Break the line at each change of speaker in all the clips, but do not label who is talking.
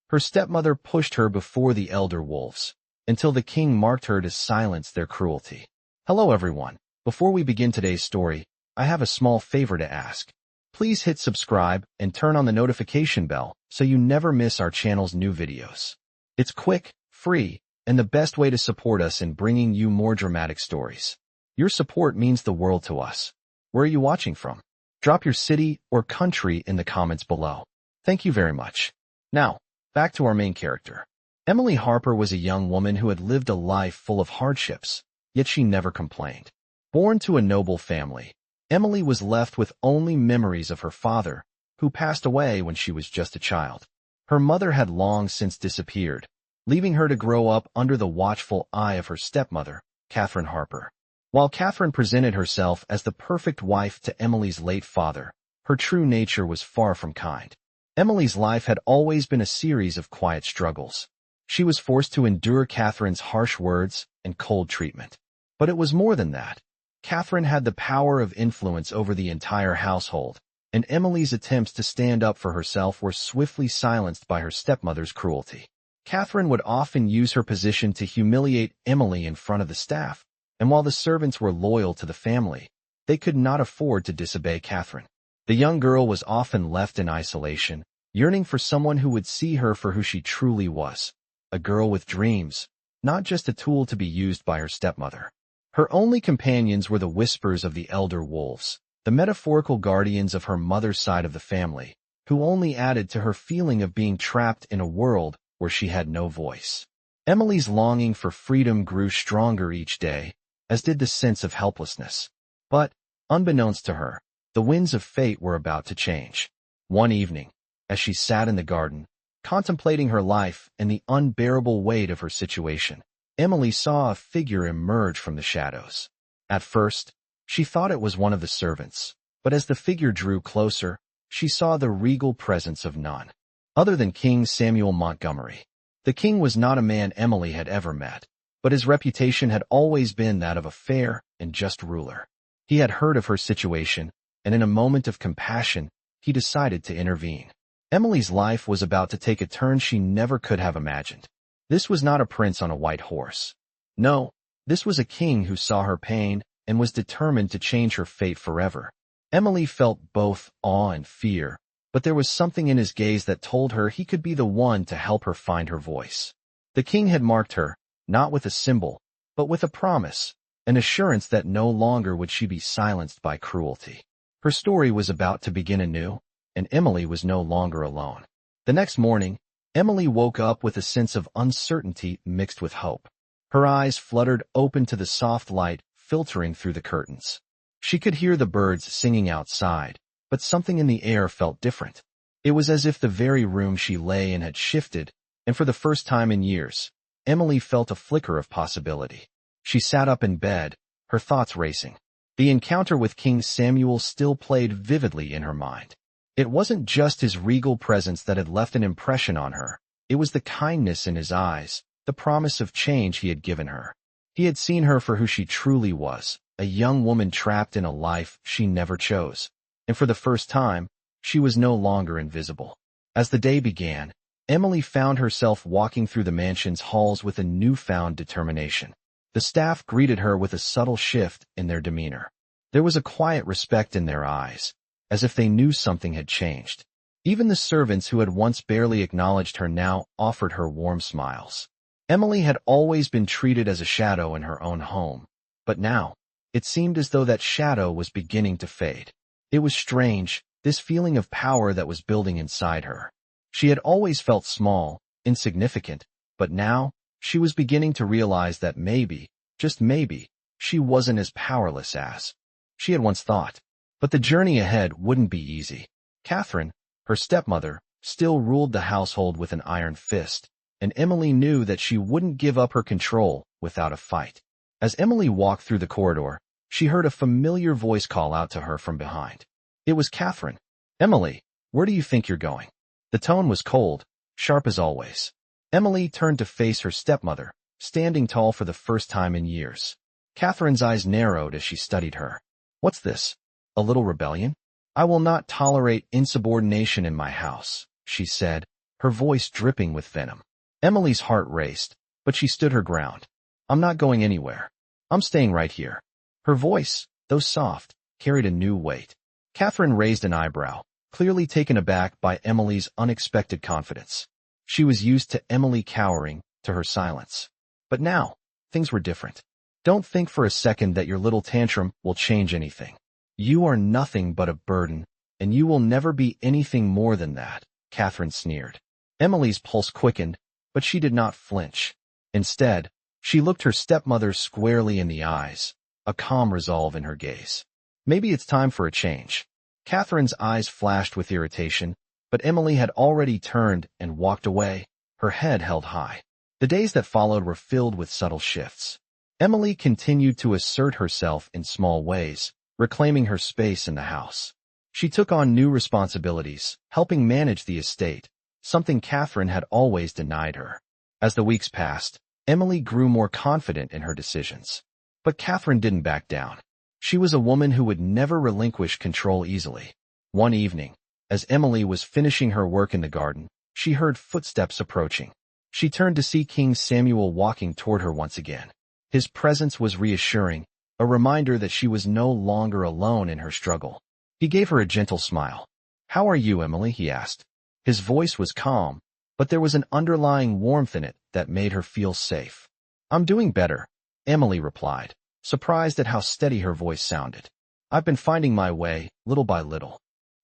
Her stepmother pushed her before the elder wolves, until the king marked her to silence their cruelty. Hello everyone. Before we begin today's story, I have a small favor to ask. Please hit subscribe and turn on the notification bell so you never miss our channel's new videos. It's quick, free, and the best way to support us in bringing you more dramatic stories. Your support means the world to us. Where are you watching from? Drop your city or country in the comments below. Thank you very much. Now, back to our main character. Emily Harper was a young woman who had lived a life full of hardships, yet she never complained. Born to a noble family, Emily was left with only memories of her father, who passed away when she was just a child. Her mother had long since disappeared, leaving her to grow up under the watchful eye of her stepmother, Catherine Harper. While Catherine presented herself as the perfect wife to Emily's late father, her true nature was far from kind. Emily's life had always been a series of quiet struggles. She was forced to endure Catherine's harsh words and cold treatment. But it was more than that. Catherine had the power of influence over the entire household, and Emily's attempts to stand up for herself were swiftly silenced by her stepmother's cruelty. Catherine would often use her position to humiliate Emily in front of the staff, and while the servants were loyal to the family, they could not afford to disobey Catherine. The young girl was often left in isolation, yearning for someone who would see her for who she truly was, a girl with dreams, not just a tool to be used by her stepmother. Her only companions were the whispers of the elder wolves, the metaphorical guardians of her mother's side of the family, who only added to her feeling of being trapped in a world where she had no voice. Emily's longing for freedom grew stronger each day, as did the sense of helplessness. But, unbeknownst to her, the winds of fate were about to change. One evening, as she sat in the garden, contemplating her life and the unbearable weight of her situation, Emily saw a figure emerge from the shadows. At first, she thought it was one of the servants, but as the figure drew closer, she saw the regal presence of none other than King Samuel Montgomery. The king was not a man Emily had ever met, but his reputation had always been that of a fair and just ruler. He had heard of her situation, and in a moment of compassion, he decided to intervene. Emily's life was about to take a turn she never could have imagined. This was not a prince on a white horse. No, this was a king who saw her pain and was determined to change her fate forever. Emily felt both awe and fear, but there was something in his gaze that told her he could be the one to help her find her voice. The king had marked her, not with a symbol, but with a promise, an assurance that no longer would she be silenced by cruelty. Her story was about to begin anew, and Emily was no longer alone. The next morning, Emily woke up with a sense of uncertainty mixed with hope. Her eyes fluttered open to the soft light filtering through the curtains. She could hear the birds singing outside, but something in the air felt different. It was as if the very room she lay in had shifted, and for the first time in years, Emily felt a flicker of possibility. She sat up in bed, her thoughts racing. The encounter with King Samuel still played vividly in her mind. It wasn't just his regal presence that had left an impression on her. It was the kindness in his eyes, the promise of change he had given her. He had seen her for who she truly was, a young woman trapped in a life she never chose. And for the first time, she was no longer invisible. As the day began, Emily found herself walking through the mansion's halls with a newfound determination. The staff greeted her with a subtle shift in their demeanor. There was a quiet respect in their eyes, as if they knew something had changed. Even the servants who had once barely acknowledged her now offered her warm smiles. Emily had always been treated as a shadow in her own home, but now, it seemed as though that shadow was beginning to fade. It was strange, this feeling of power that was building inside her. She had always felt small, insignificant, but now, she was beginning to realize that maybe, just maybe, she wasn't as powerless as she had once thought. But the journey ahead wouldn't be easy. Catherine, her stepmother, still ruled the household with an iron fist, and Emily knew that she wouldn't give up her control without a fight. As Emily walked through the corridor, she heard a familiar voice call out to her from behind. It was Catherine. "Emily, where do you think you're going?" The tone was cold, sharp as always. Emily turned to face her stepmother, standing tall for the first time in years. Catherine's eyes narrowed as she studied her. "What's this? A little rebellion?" "I will not tolerate insubordination in my house," she said, her voice dripping with venom. Emily's heart raced, but she stood her ground. I'm not going anywhere. I'm staying right here. Her voice, though soft, carried a new weight. Catherine raised an eyebrow, clearly taken aback by Emily's unexpected confidence. She was used to Emily cowering to her silence. But now, things were different. Don't think for a second that your little tantrum will change anything. You are nothing but a burden, and you will never be anything more than that, Catherine sneered. Emily's pulse quickened, but she did not flinch. Instead, she looked her stepmother squarely in the eyes, a calm resolve in her gaze. Maybe it's time for a change. Catherine's eyes flashed with irritation, but Emily had already turned and walked away, her head held high. The days that followed were filled with subtle shifts. Emily continued to assert herself in small ways, reclaiming her space in the house. She took on new responsibilities, helping manage the estate, something Catherine had always denied her. As the weeks passed, Emily grew more confident in her decisions. But Catherine didn't back down. She was a woman who would never relinquish control easily. One evening, as Emily was finishing her work in the garden, she heard footsteps approaching. She turned to see King Samuel walking toward her once again. His presence was reassuring, a reminder that she was no longer alone in her struggle. He gave her a gentle smile. "How are you, Emily?" he asked. His voice was calm, but there was an underlying warmth in it that made her feel safe. "I'm doing better," Emily replied, surprised at how steady her voice sounded. "I've been finding my way, little by little."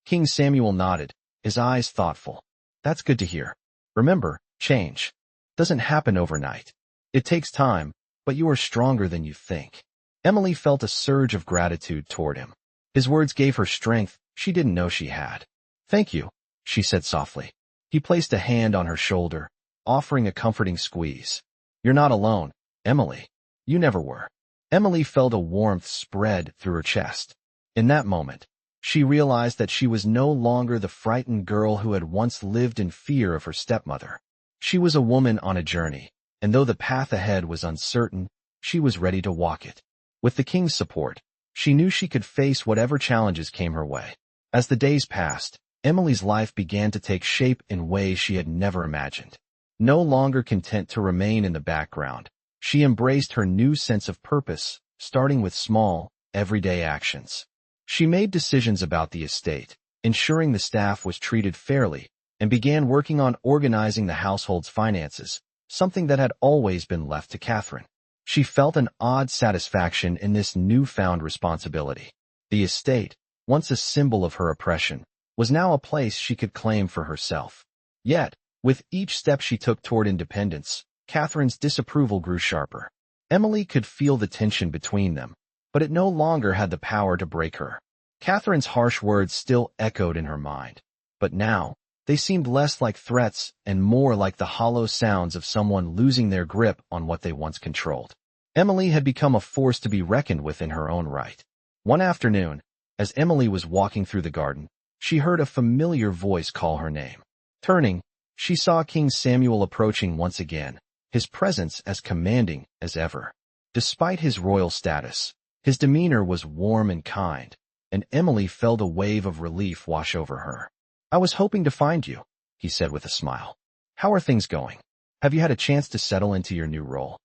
King Samuel nodded, his eyes thoughtful. "That's good to hear. Remember, change doesn't happen overnight. It takes time, but you are stronger than you think." Emily felt a surge of gratitude toward him. His words gave her strength she didn't know she had. "Thank you," she said softly. He placed a hand on her shoulder, offering a comforting squeeze. "You're not alone, Emily. You never were." Emily felt a warmth spread through her chest. In that moment, she realized that she was no longer the frightened girl who had once lived in fear of her stepmother. She was a woman on a journey, and though the path ahead was uncertain, she was ready to walk it. With the king's support, she knew she could face whatever challenges came her way. As the days passed, Emily's life began to take shape in ways she had never imagined. No longer content to remain in the background, she embraced her new sense of purpose, starting with small, everyday actions. She made decisions about the estate, ensuring the staff was treated fairly, and began working on organizing the household's finances, something that had always been left to Catherine. She felt an odd satisfaction in this newfound responsibility. The estate, once a symbol of her oppression, was now a place she could claim for herself. Yet, with each step she took toward independence, Catherine's disapproval grew sharper. Emily could feel the tension between them, but it no longer had the power to break her. Catherine's harsh words still echoed in her mind, but now, they seemed less like threats and more like the hollow sounds of someone losing their grip on what they once controlled. Emily had become a force to be reckoned with in her own right. One afternoon, as Emily was walking through the garden, she heard a familiar voice call her name. Turning, she saw King Samuel approaching once again, his presence as commanding as ever. Despite his royal status, his demeanor was warm and kind, and Emily felt a wave of relief wash over her. "I was hoping to find you," he said with a smile. "How are things going? Have you had a chance to settle into your new role?"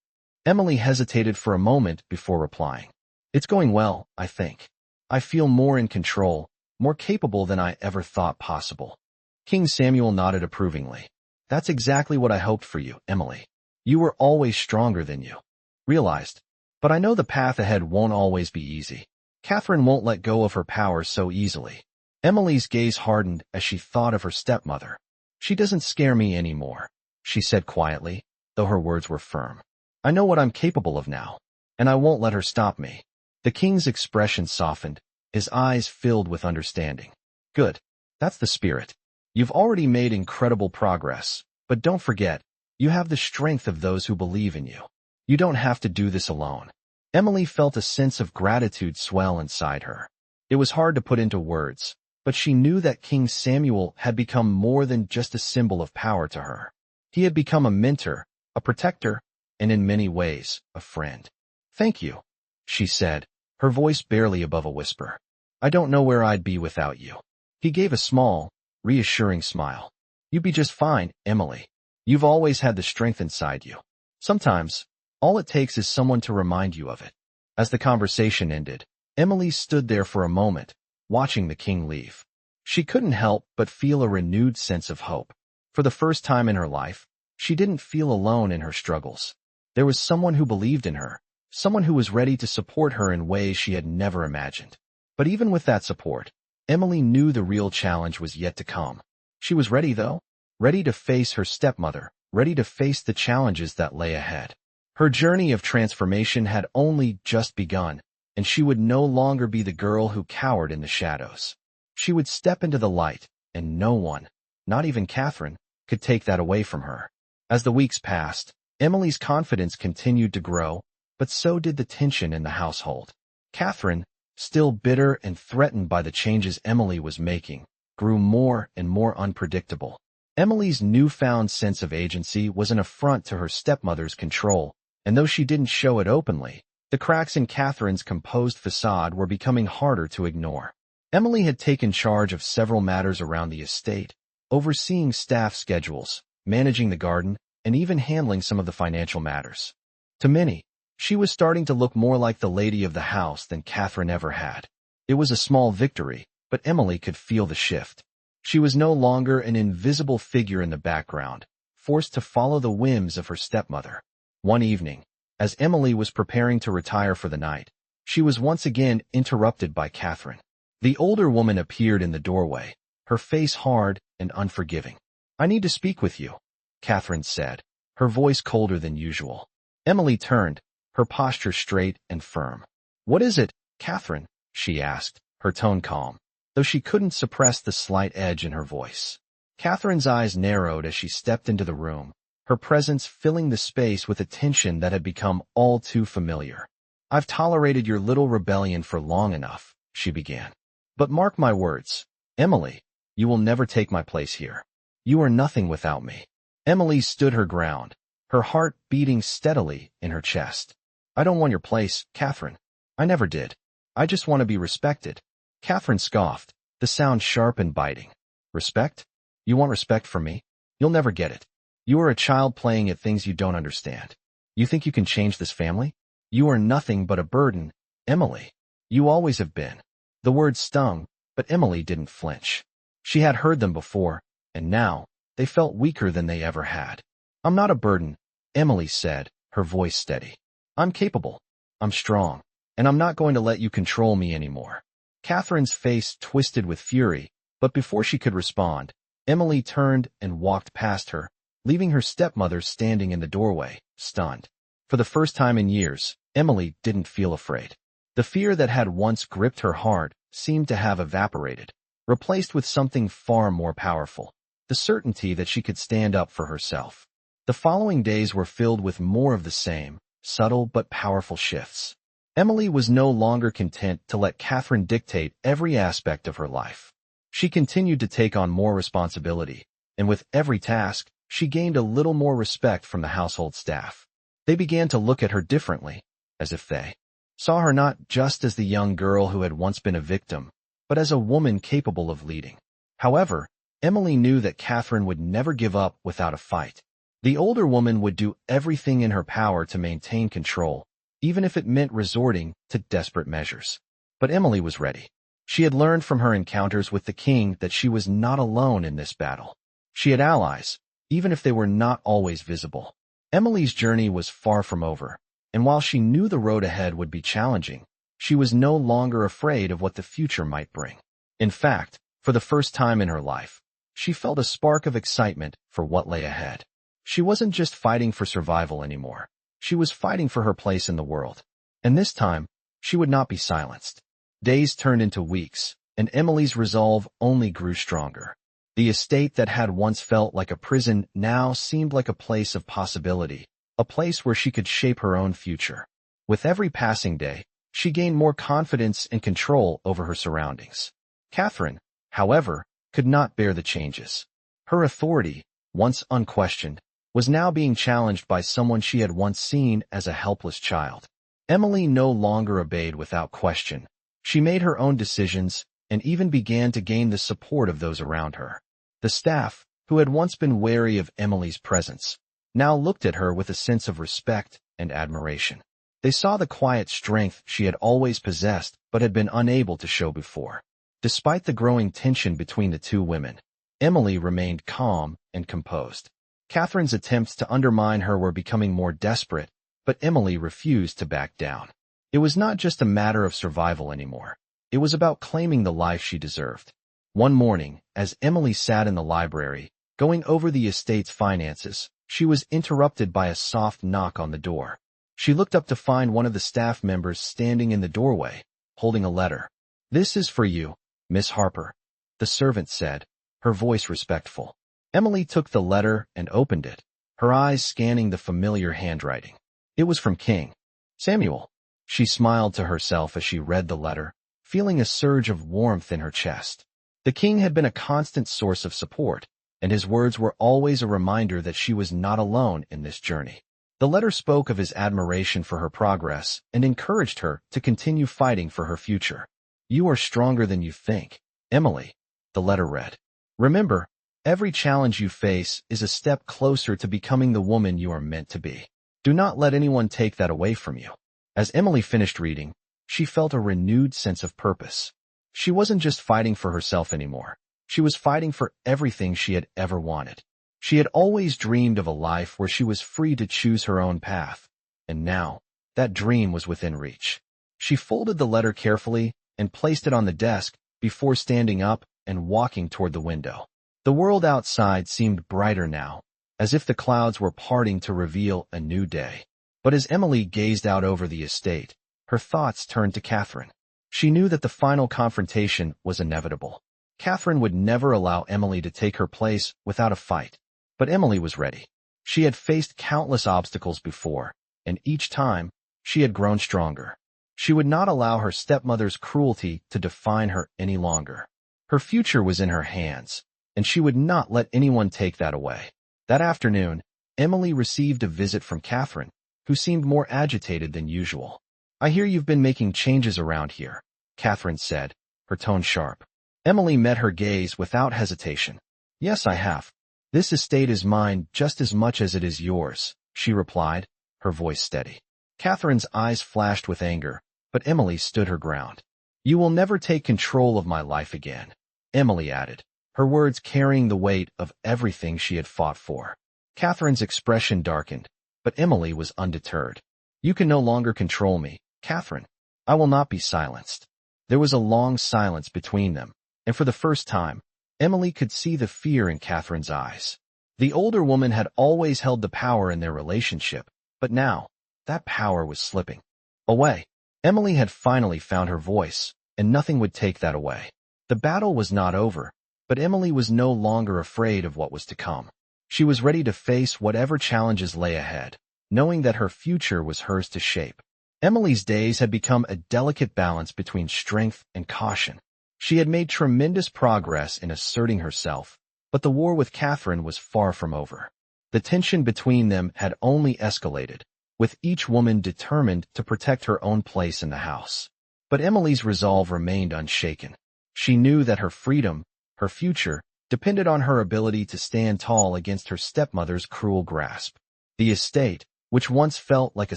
Emily hesitated for a moment before replying. "It's going well, I think. I feel more in control, more capable than I ever thought possible." King Samuel nodded approvingly. "That's exactly what I hoped for you, Emily. You were always stronger than you realized. But I know the path ahead won't always be easy. Catherine won't let go of her power so easily." Emily's gaze hardened as she thought of her stepmother. "She doesn't scare me anymore," she said quietly, though her words were firm. "I know what I'm capable of now, and I won't let her stop me." The king's expression softened, his eyes filled with understanding. "Good. That's the spirit. You've already made incredible progress, but don't forget, you have the strength of those who believe in you. You don't have to do this alone." Emily felt a sense of gratitude swell inside her. It was hard to put into words, but she knew that King Samuel had become more than just a symbol of power to her. He had become a mentor, a protector, and in many ways, a friend. "Thank you," she said, her voice barely above a whisper. "I don't know where I'd be without you." He gave a small, reassuring smile. You'd be just fine, Emily. You've always had the strength inside you. Sometimes, all it takes is someone to remind you of it. As the conversation ended, Emily stood there for a moment, watching the king leave. She couldn't help but feel a renewed sense of hope. For the first time in her life, she didn't feel alone in her struggles. There was someone who believed in her, someone who was ready to support her in ways she had never imagined. But even with that support, Emily knew the real challenge was yet to come. She was ready, though, ready to face her stepmother, ready to face the challenges that lay ahead. Her journey of transformation had only just begun, and she would no longer be the girl who cowered in the shadows. She would step into the light, and no one, not even Catherine, could take that away from her. As the weeks passed, Emily's confidence continued to grow, but so did the tension in the household. Catherine, still bitter and threatened by the changes Emily was making, grew more and more unpredictable. Emily's newfound sense of agency was an affront to her stepmother's control, and though she didn't show it openly, the cracks in Catherine's composed facade were becoming harder to ignore. Emily had taken charge of several matters around the estate, overseeing staff schedules, managing the garden, and even handling some of the financial matters. To many, she was starting to look more like the lady of the house than Catherine ever had. It was a small victory, but Emily could feel the shift. She was no longer an invisible figure in the background, forced to follow the whims of her stepmother. One evening, as Emily was preparing to retire for the night, she was once again interrupted by Catherine. The older woman appeared in the doorway, her face hard and unforgiving. "I need to speak with you," Catherine said, her voice colder than usual. Emily turned, her posture straight and firm. "What is it, Catherine?" she asked, her tone calm, though she couldn't suppress the slight edge in her voice. Catherine's eyes narrowed as she stepped into the room, her presence filling the space with a tension that had become all too familiar. "I've tolerated your little rebellion for long enough," she began. "But mark my words, Emily, you will never take my place here. You are nothing without me." Emily stood her ground, her heart beating steadily in her chest. "I don't want your place, Catherine. I never did. I just want to be respected." Catherine scoffed, the sound sharp and biting. "Respect? You want respect from me? You'll never get it. You are a child playing at things you don't understand. You think you can change this family? You are nothing but a burden, Emily. You always have been." The words stung, but Emily didn't flinch. She had heard them before, and now, they felt weaker than they ever had. "I'm not a burden," Emily said, her voice steady. "I'm capable. I'm strong. And I'm not going to let you control me anymore." Catherine's face twisted with fury, but before she could respond, Emily turned and walked past her, leaving her stepmother standing in the doorway, stunned. For the first time in years, Emily didn't feel afraid. The fear that had once gripped her heart seemed to have evaporated, replaced with something far more powerful, the certainty that she could stand up for herself. The following days were filled with more of the same, subtle but powerful shifts. Emily was no longer content to let Catherine dictate every aspect of her life. She continued to take on more responsibility, and with every task, she gained a little more respect from the household staff. They began to look at her differently, as if they saw her not just as the young girl who had once been a victim, but as a woman capable of leading. However, Emily knew that Catherine would never give up without a fight. The older woman would do everything in her power to maintain control, even if it meant resorting to desperate measures. But Emily was ready. She had learned from her encounters with the king that she was not alone in this battle. She had allies, even if they were not always visible. Emily's journey was far from over, and while she knew the road ahead would be challenging, she was no longer afraid of what the future might bring. In fact, for the first time in her life, she felt a spark of excitement for what lay ahead. She wasn't just fighting for survival anymore. She was fighting for her place in the world. And this time, she would not be silenced. Days turned into weeks, and Emily's resolve only grew stronger. The estate that had once felt like a prison now seemed like a place of possibility, a place where she could shape her own future. With every passing day, she gained more confidence and control over her surroundings. Catherine, however, could not bear the changes. Her authority, once unquestioned, was now being challenged by someone she had once seen as a helpless child. Emily no longer obeyed without question. She made her own decisions and even began to gain the support of those around her. The staff, who had once been wary of Emily's presence, now looked at her with a sense of respect and admiration. They saw the quiet strength she had always possessed but had been unable to show before. Despite the growing tension between the two women, Emily remained calm and composed. Catherine's attempts to undermine her were becoming more desperate, but Emily refused to back down. It was not just a matter of survival anymore. It was about claiming the life she deserved. One morning, as Emily sat in the library, going over the estate's finances, she was interrupted by a soft knock on the door. She looked up to find one of the staff members standing in the doorway, holding a letter. "This is for you, Miss Harper," the servant said, her voice respectful. Emily took the letter and opened it, her eyes scanning the familiar handwriting. It was from King Samuel. She smiled to herself as she read the letter, feeling a surge of warmth in her chest. The king had been a constant source of support, and his words were always a reminder that she was not alone in this journey. The letter spoke of his admiration for her progress and encouraged her to continue fighting for her future. "You are stronger than you think, Emily," the letter read. "Remember, every challenge you face is a step closer to becoming the woman you are meant to be. Do not let anyone take that away from you." As Emily finished reading, she felt a renewed sense of purpose. She wasn't just fighting for herself anymore. She was fighting for everything she had ever wanted. She had always dreamed of a life where she was free to choose her own path, and now, that dream was within reach. She folded the letter carefully and placed it on the desk before standing up and walking toward the window. The world outside seemed brighter now, as if the clouds were parting to reveal a new day. But as Emily gazed out over the estate, her thoughts turned to Catherine. She knew that the final confrontation was inevitable. Catherine would never allow Emily to take her place without a fight. But Emily was ready. She had faced countless obstacles before, and each time, she had grown stronger. She would not allow her stepmother's cruelty to define her any longer. Her future was in her hands, and she would not let anyone take that away. That afternoon, Emily received a visit from Catherine, who seemed more agitated than usual. "I hear you've been making changes around here," Catherine said, her tone sharp. Emily met her gaze without hesitation. "Yes, I have. This estate is mine just as much as it is yours," she replied, her voice steady. Catherine's eyes flashed with anger, but Emily stood her ground. "You will never take control of my life again," Emily added, her words carrying the weight of everything she had fought for. Catherine's expression darkened, but Emily was undeterred. "You can no longer control me, Catherine. I will not be silenced." There was a long silence between them, and for the first time, Emily could see the fear in Catherine's eyes. The older woman had always held the power in their relationship, but now, that power was slipping away. Emily had finally found her voice, and nothing would take that away. The battle was not over, but Emily was no longer afraid of what was to come. She was ready to face whatever challenges lay ahead, knowing that her future was hers to shape. Emily's days had become a delicate balance between strength and caution. She had made tremendous progress in asserting herself, but the war with Catherine was far from over. The tension between them had only escalated, with each woman determined to protect her own place in the house. But Emily's resolve remained unshaken. She knew that her freedom, her future, depended on her ability to stand tall against her stepmother's cruel grasp. The estate, which once felt like a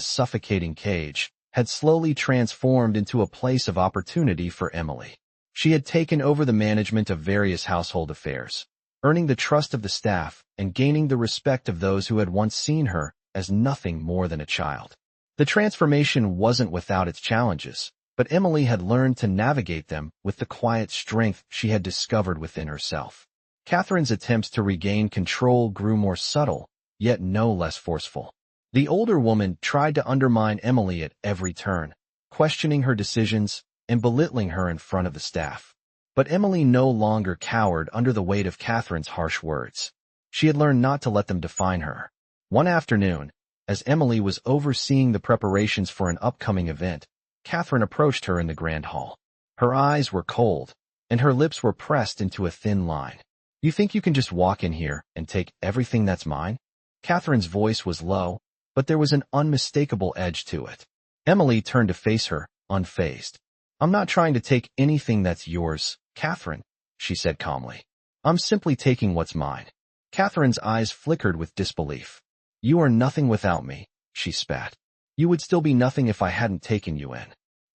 suffocating cage, had slowly transformed into a place of opportunity for Emily. She had taken over the management of various household affairs, earning the trust of the staff and gaining the respect of those who had once seen her as nothing more than a child. The transformation wasn't without its challenges, but Emily had learned to navigate them with the quiet strength she had discovered within herself. Catherine's attempts to regain control grew more subtle, yet no less forceful. The older woman tried to undermine Emily at every turn, questioning her decisions and belittling her in front of the staff. But Emily no longer cowered under the weight of Catherine's harsh words. She had learned not to let them define her. One afternoon, as Emily was overseeing the preparations for an upcoming event, Catherine approached her in the grand hall. Her eyes were cold, and her lips were pressed into a thin line. "You think you can just walk in here and take everything that's mine?" Catherine's voice was low, but there was an unmistakable edge to it. Emily turned to face her, unfazed. "I'm not trying to take anything that's yours, Catherine," she said calmly. "I'm simply taking what's mine." Catherine's eyes flickered with disbelief. You are nothing without me, she spat. You would still be nothing if I hadn't taken you in.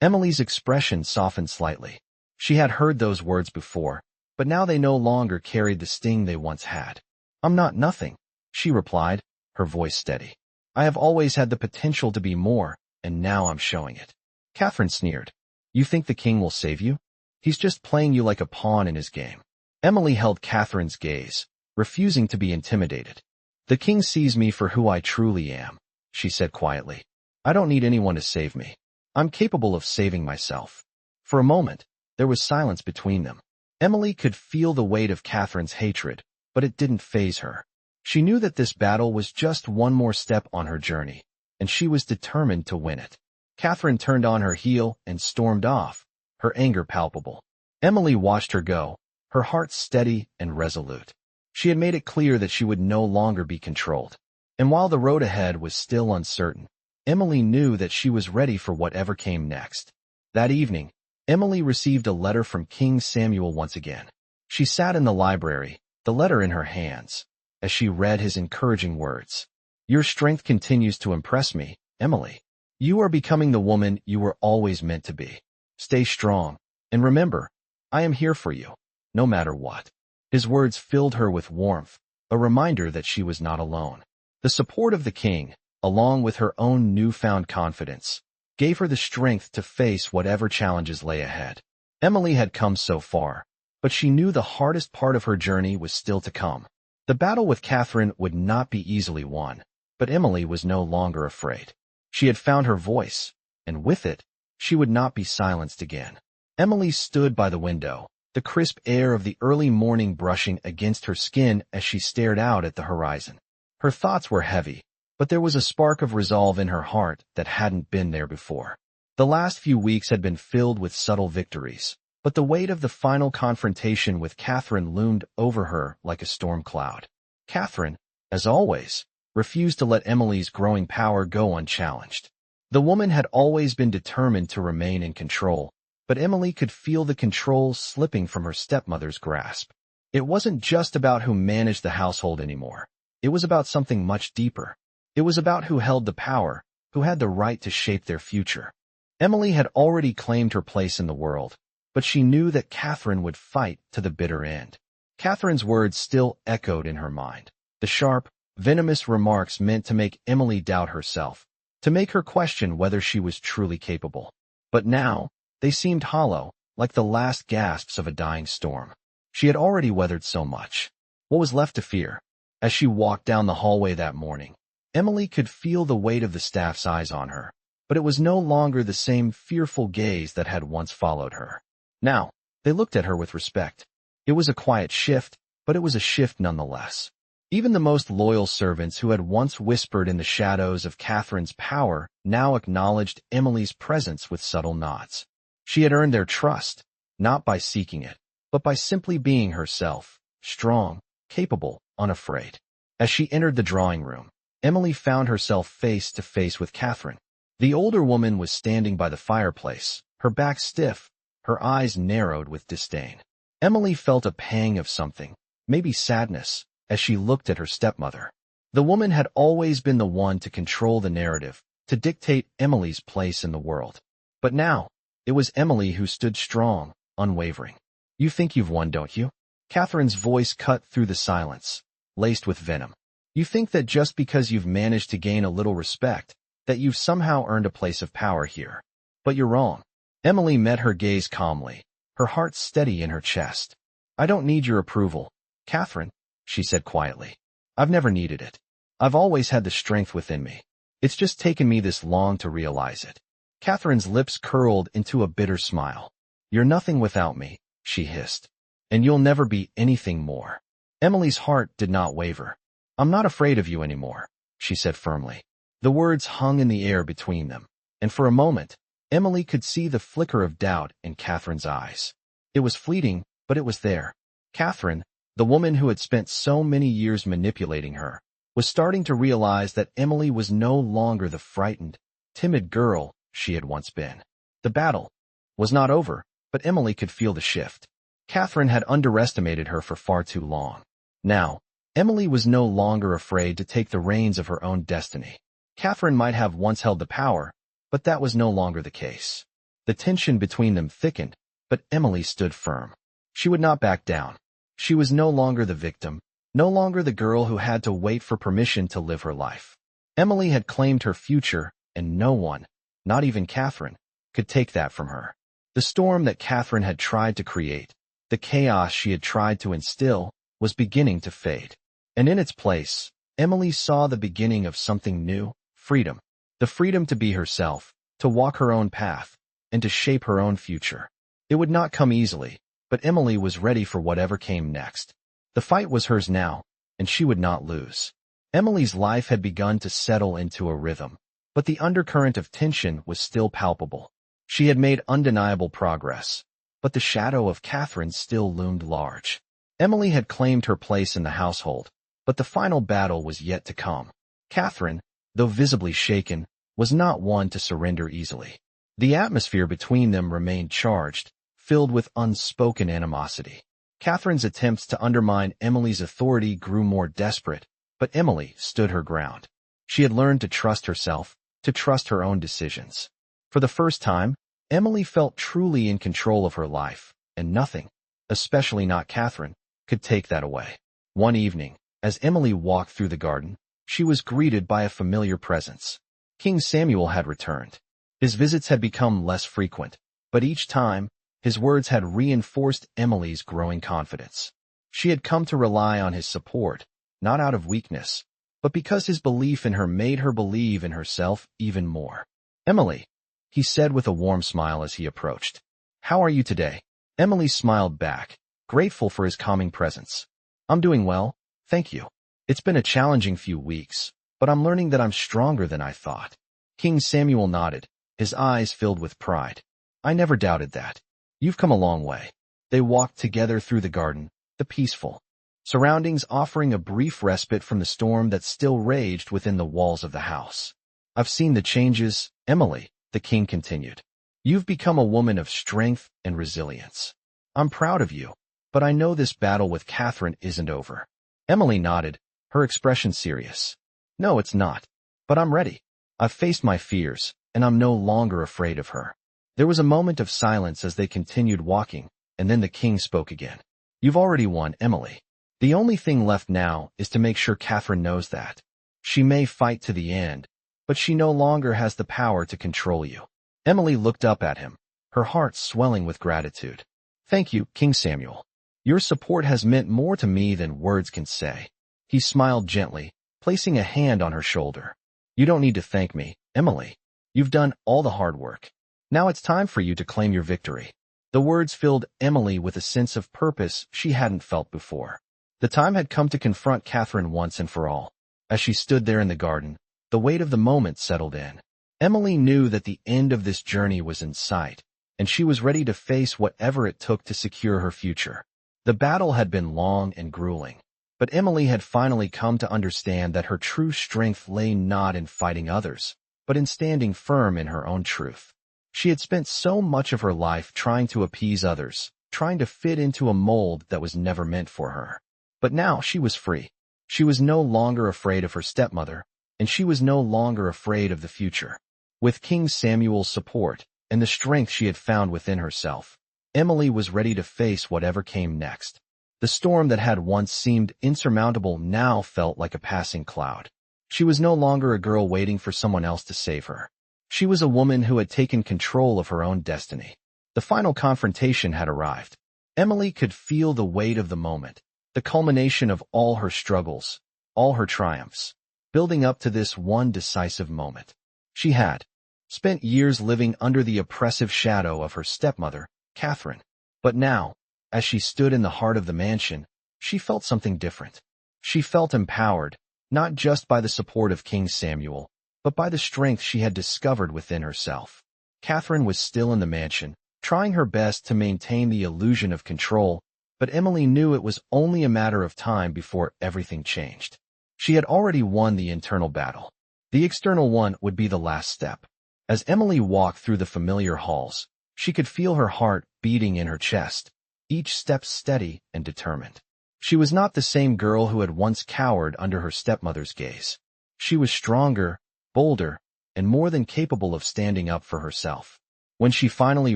Emily's expression softened slightly. She had heard those words before, but now they no longer carried the sting they once had. I'm not nothing, she replied, her voice steady. I have always had the potential to be more, and now I'm showing it. Catherine sneered. You think the king will save you? He's just playing you like a pawn in his game. Emily held Catherine's gaze, refusing to be intimidated. The king sees me for who I truly am, she said quietly. I don't need anyone to save me. I'm capable of saving myself. For a moment, there was silence between them. Emily could feel the weight of Catherine's hatred, but it didn't faze her. She knew that this battle was just one more step on her journey, and she was determined to win it. Catherine turned on her heel and stormed off, her anger palpable. Emily watched her go, her heart steady and resolute. She had made it clear that she would no longer be controlled. And while the road ahead was still uncertain, Emily knew that she was ready for whatever came next. That evening, Emily received a letter from King Samuel once again. She sat in the library, the letter in her hands, as she read his encouraging words. Your strength continues to impress me, Emily. You are becoming the woman you were always meant to be. Stay strong, and remember, I am here for you, no matter what. His words filled her with warmth, a reminder that she was not alone. The support of the king, along with her own newfound confidence, gave her the strength to face whatever challenges lay ahead. Emily had come so far, but she knew the hardest part of her journey was still to come. The battle with Catherine would not be easily won, but Emily was no longer afraid. She had found her voice, and with it, she would not be silenced again. Emily stood by the window, the crisp air of the early morning brushing against her skin as she stared out at the horizon. Her thoughts were heavy, but there was a spark of resolve in her heart that hadn't been there before. The last few weeks had been filled with subtle victories, but the weight of the final confrontation with Catherine loomed over her like a storm cloud. Catherine, as always, refused to let Emily's growing power go unchallenged. The woman had always been determined to remain in control, but Emily could feel the control slipping from her stepmother's grasp. It wasn't just about who managed the household anymore. It was about something much deeper. It was about who held the power, who had the right to shape their future. Emily had already claimed her place in the world, but she knew that Catherine would fight to the bitter end. Catherine's words still echoed in her mind. The sharp, venomous remarks meant to make Emily doubt herself, to make her question whether she was truly capable. But now, they seemed hollow, like the last gasps of a dying storm. She had already weathered so much. What was left to fear? As she walked down the hallway that morning, Emily could feel the weight of the staff's eyes on her, but it was no longer the same fearful gaze that had once followed her. Now, they looked at her with respect. It was a quiet shift, but it was a shift nonetheless. Even the most loyal servants who had once whispered in the shadows of Catherine's power now acknowledged Emily's presence with subtle nods. She had earned their trust, not by seeking it, but by simply being herself, strong, capable, unafraid. As she entered the drawing room, Emily found herself face to face with Catherine. The older woman was standing by the fireplace, her back stiff, her eyes narrowed with disdain. Emily felt a pang of something, maybe sadness, as she looked at her stepmother. The woman had always been the one to control the narrative, to dictate Emily's place in the world. But now, it was Emily who stood strong, unwavering. You think you've won, don't you? Catherine's voice cut through the silence, laced with venom. You think that just because you've managed to gain a little respect, that you've somehow earned a place of power here. But you're wrong. Emily met her gaze calmly, her heart steady in her chest. I don't need your approval, Catherine, she said quietly. I've never needed it. I've always had the strength within me. It's just taken me this long to realize it. Catherine's lips curled into a bitter smile. You're nothing without me, she hissed. And you'll never be anything more. Emily's heart did not waver. I'm not afraid of you anymore, she said firmly. The words hung in the air between them, and for a moment, Emily could see the flicker of doubt in Catherine's eyes. It was fleeting, but it was there. Catherine, the woman who had spent so many years manipulating her, was starting to realize that Emily was no longer the frightened, timid girl she had once been. The battle was not over, but Emily could feel the shift. Catherine had underestimated her for far too long. Now, Emily was no longer afraid to take the reins of her own destiny. Catherine might have once held the power, but that was no longer the case. The tension between them thickened, but Emily stood firm. She would not back down. She was no longer the victim, no longer the girl who had to wait for permission to live her life. Emily had claimed her future, and no one, not even Catherine, could take that from her. The storm that Catherine had tried to create, the chaos she had tried to instill, was beginning to fade. And in its place, Emily saw the beginning of something new, freedom. The freedom to be herself, to walk her own path, and to shape her own future. It would not come easily, but Emily was ready for whatever came next. The fight was hers now, and she would not lose. Emily's life had begun to settle into a rhythm, but the undercurrent of tension was still palpable. She had made undeniable progress, but the shadow of Catherine still loomed large. Emily had claimed her place in the household, but the final battle was yet to come. Catherine, though visibly shaken, was not one to surrender easily. The atmosphere between them remained charged, filled with unspoken animosity. Catherine's attempts to undermine Emily's authority grew more desperate, but Emily stood her ground. She had learned to trust herself, to trust her own decisions. For the first time, Emily felt truly in control of her life, and nothing, especially not Catherine, could take that away. One evening, as Emily walked through the garden, she was greeted by a familiar presence. King Samuel had returned. His visits had become less frequent, but each time, his words had reinforced Emily's growing confidence. She had come to rely on his support, not out of weakness, but because his belief in her made her believe in herself even more. "Emily," he said with a warm smile as he approached. "How are you today?" Emily smiled back, grateful for his calming presence. "I'm doing well, thank you. It's been a challenging few weeks, but I'm learning that I'm stronger than I thought." King Samuel nodded, his eyes filled with pride. "I never doubted that. You've come a long way." They walked together through the garden, the peaceful surroundings offering a brief respite from the storm that still raged within the walls of the house. "I've seen the changes, Emily," the king continued. "You've become a woman of strength and resilience. I'm proud of you, but I know this battle with Catherine isn't over." Emily nodded, her expression serious. "No, it's not. But I'm ready. I've faced my fears, and I'm no longer afraid of her." There was a moment of silence as they continued walking, and then the king spoke again. "You've already won, Emily. The only thing left now is to make sure Catherine knows that. She may fight to the end, but she no longer has the power to control you." Emily looked up at him, her heart swelling with gratitude. "Thank you, King Samuel. Your support has meant more to me than words can say." He smiled gently, placing a hand on her shoulder. "You don't need to thank me, Emily. You've done all the hard work. Now it's time for you to claim your victory." The words filled Emily with a sense of purpose she hadn't felt before. The time had come to confront Catherine once and for all. As she stood there in the garden, the weight of the moment settled in. Emily knew that the end of this journey was in sight, and she was ready to face whatever it took to secure her future. The battle had been long and grueling, but Emily had finally come to understand that her true strength lay not in fighting others, but in standing firm in her own truth. She had spent so much of her life trying to appease others, trying to fit into a mold that was never meant for her. But now she was free. She was no longer afraid of her stepmother, and she was no longer afraid of the future. With King Samuel's support, and the strength she had found within herself, Emily was ready to face whatever came next. The storm that had once seemed insurmountable now felt like a passing cloud. She was no longer a girl waiting for someone else to save her. She was a woman who had taken control of her own destiny. The final confrontation had arrived. Emily could feel the weight of the moment, the culmination of all her struggles, all her triumphs, building up to this one decisive moment. She had spent years living under the oppressive shadow of her stepmother, Catherine. But now, as she stood in the heart of the mansion, she felt something different. She felt empowered, not just by the support of King Samuel, but by the strength she had discovered within herself. Catherine was still in the mansion, trying her best to maintain the illusion of control, but Emily knew it was only a matter of time before everything changed. She had already won the internal battle. The external one would be the last step. As Emily walked through the familiar halls, she could feel her heart beating in her chest, each step steady and determined. She was not the same girl who had once cowered under her stepmother's gaze. She was stronger, bolder, and more than capable of standing up for herself. When she finally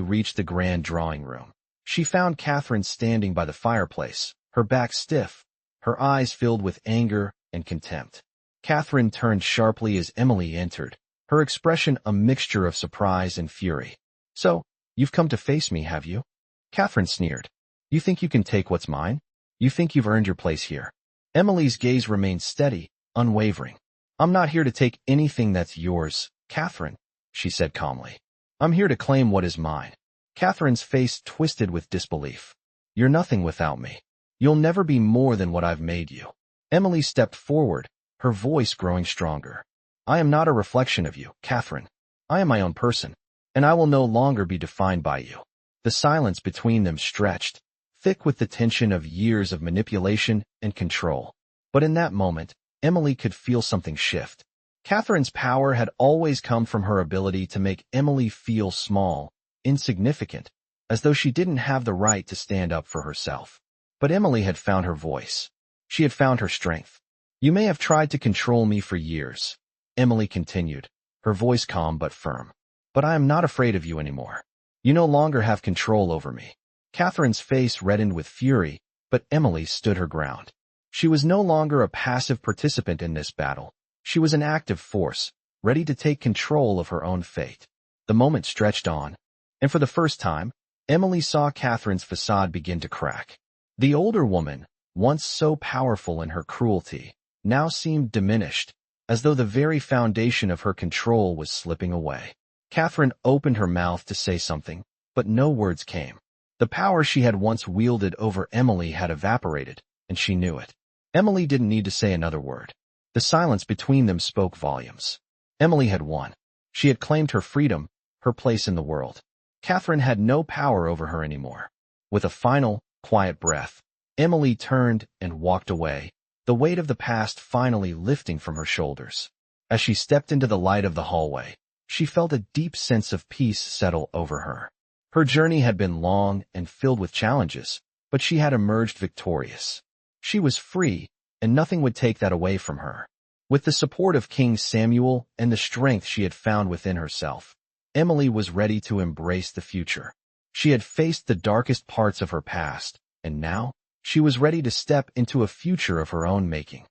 reached the grand drawing room, she found Catherine standing by the fireplace, her back stiff, her eyes filled with anger and contempt. Catherine turned sharply as Emily entered, her expression a mixture of surprise and fury. "So, you've come to face me, have you?" Catherine sneered. "You think you can take what's mine? You think you've earned your place here?" Emily's gaze remained steady, unwavering. "I'm not here to take anything that's yours, Catherine," she said calmly. "I'm here to claim what is mine." Catherine's face twisted with disbelief. "You're nothing without me. You'll never be more than what I've made you." Emily stepped forward, her voice growing stronger. "I am not a reflection of you, Catherine. I am my own person, and I will no longer be defined by you." The silence between them stretched, thick with the tension of years of manipulation and control. But in that moment, Emily could feel something shift. Catherine's power had always come from her ability to make Emily feel small, insignificant, as though she didn't have the right to stand up for herself. But Emily had found her voice. She had found her strength. "You may have tried to control me for years," Emily continued, her voice calm but firm. "But I am not afraid of you anymore. You no longer have control over me." Catherine's face reddened with fury, but Emily stood her ground. She was no longer a passive participant in this battle. She was an active force, ready to take control of her own fate. The moment stretched on, and for the first time, Emily saw Catherine's facade begin to crack. The older woman, once so powerful in her cruelty, now seemed diminished, as though the very foundation of her control was slipping away. Catherine opened her mouth to say something, but no words came. The power she had once wielded over Emily had evaporated, and she knew it. Emily didn't need to say another word. The silence between them spoke volumes. Emily had won. She had claimed her freedom, her place in the world. Catherine had no power over her anymore. With a final, quiet breath, Emily turned and walked away, the weight of the past finally lifting from her shoulders. As she stepped into the light of the hallway, she felt a deep sense of peace settle over her. Her journey had been long and filled with challenges, but she had emerged victorious. She was free, and nothing would take that away from her. With the support of King Samuel and the strength she had found within herself, Emily was ready to embrace the future. She had faced the darkest parts of her past, and now she was ready to step into a future of her own making.